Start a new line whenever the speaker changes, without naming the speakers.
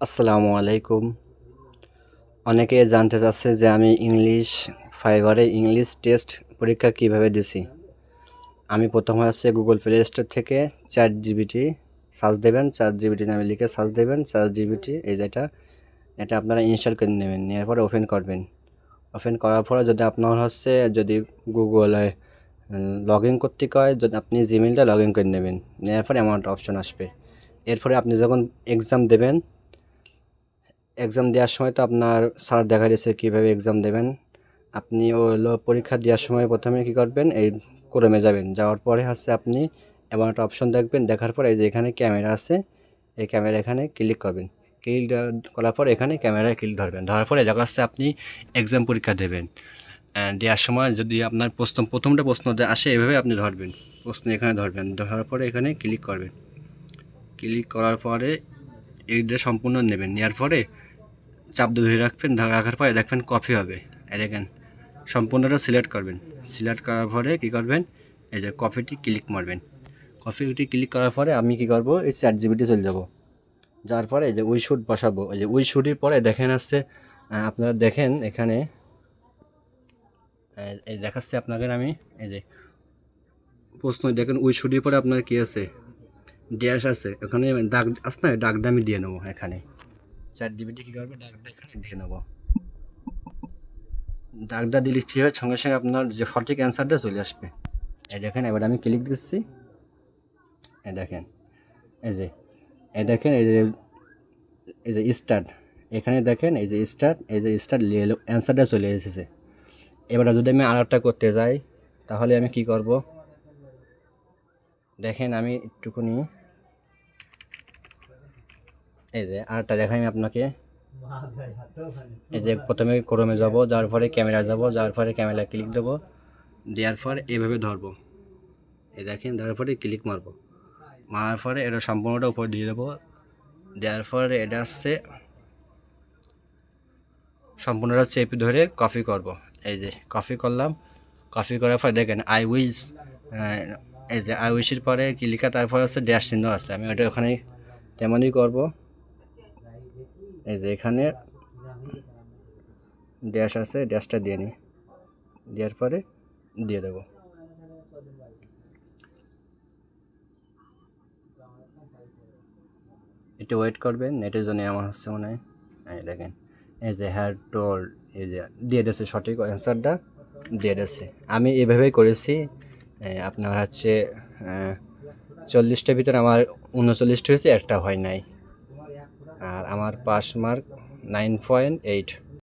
আসসালামু আলাইকুম। অনেকে জানতে চাচ্ছে যে আমি ইংলিশ ফাইবারে ইংলিশ টেস্ট পরীক্ষা কিভাবে দিছি। আমি প্রথমে হচ্ছে গুগল প্লে স্টোর থেকে চ্যাট জিপিটি সার্চ দেবেন, চ্যাট জিপিটি নামে লিখে সার্চ দেবেন, চ্যাট জিপিটি এই যেটা এটা আপনারা ইনস্টল করে নেবেন, নেওয়ার পরে ওপেন করবেন। ওপেন করার পরে যদি গুগলে লগ ইন করতে কয়, যদি আপনি জিমেলটা লগ ইন করে নেবেন, নেওয়ার পরে এমন একটা অপশন আসবে। এরপরে আপনি যখন এক্সাম দেবেন, এক্সাম দেওয়ার সময় তো আপনার স্যার দেখা দিয়েছে কীভাবে এক্সাম দেবেন। আপনি হলো পরীক্ষা দেওয়ার সময় প্রথমে কী করবেন, এই ক্রোমে যাবেন, যাওয়ার পরে আপনি এমন একটা অপশন দেখবেন, দেখার পরে এই যে এখানে ক্যামেরা আছে, এই ক্যামেরা এখানে ক্লিক করবেন। ক্লিক করার পর এখানে ক্যামেরায় ক্লিক ধরবেন, ধরার পরে দেখা যাচ্ছে আপনি এক্সাম পরীক্ষা দেবেন। দেওয়ার সময় যদি আপনার প্রথমটা প্রশ্ন আসে, এভাবে আপনি ধরবেন, প্রশ্ন এখানে ধরবেন, ধরার পরে এখানে ক্লিক করবেন। ক্লিক করার পরে এইটা সম্পূর্ণ নেবেন, নেওয়ার পরে চাপ দিয়ে ধরে রাখবেন, রাখার পরে দেখবেন কপি হবে। এই দেখেন সম্পূর্ণটা সিলেক্ট করবেন, সিলেক্ট করার পরে কী করবেন, এই যে কপিটি ক্লিক মারবেন। কপিটি ক্লিক করার পরে আমি কী করবো, এই চ্যাট জিপিটি চলে যাব। যার পরে এই যে উই শুট বসাবো, এই যে উই শুটের পরে দেখেন আপনারা দেখেন এখানে এই দেখাচ্ছে আপনাদের, আমি এই যে প্রশ্ন দেখেন উই শুটের পরে আপনার কী আছে, ড্যাশ আছে, ওখানে দাগ আসছে না, দাগটা আমি দিয়ে নেবো। এখানে চ্যাট জিপিটি কী করবে, দাগটা এখানে দিয়ে নেবো। দাগটা দিলে কী হয়, সঙ্গে সঙ্গে আপনার যে সঠিক অ্যান্সারটা চলে আসবে। এই দেখেন, এবার আমি ক্লিক দিচ্ছি, এই দেখেন, এই যে এই দেখেন, এই যে স্টার্ট, এখানে দেখেন এই যে স্টার্ট, এই যে স্টার্ট অ্যান্সারটা চলে এসেছে। এবার যদি আমি আরেকটা করতে যাই, তাহলে আমি কি করব, দেখেন আমি একটুখানি এই যে আরেকটা দেখাই আমি আপনাকে। এই যে প্রথমে ক্রোমে যাব, যাওয়ার পরে ক্যামেরা যাব, যাওয়ার পরে ক্যামেরা ক্লিক দেবো, দেওয়ার পরে এভাবে ধরবো, এই দেখেন, দেওয়ার পরে ক্লিক মারবো, মারার পরে এটা সম্পূর্ণটা উপর দিয়ে দেবো, দেওয়ার পরে এটা সম্পূর্ণটা চেপে ধরে কপি করব। এই যে কপি করলাম, কপি করার পরে দেখেন আই উইশ, এই যে আই উইশের পরে কি লেখা, তারপর ড্যাশ চিহ্ন আছে, আমি ওটা ওখানে তেমনই করব। এই যে এখানে ড্যাশ আছে, ড্যাশটা দিয়ে নিই, দেওয়ার পরে দিয়ে দেবো। একটু ওয়েট করবেন, নেটের জন্য আমার মনে হয়। এই দেখেন, এই যে হ্যাড টোল্ড, এই যে দিয়ে দিয়েছে, সঠিক অ্যান্সারটা দিয়ে দিয়েছে। আমি এভাবেই করেছি। আপনার 40টার ভিতরে আমার 39টা হয়েছে, একটা হয় নাই। আর আমার পাস মার্ক 9.8।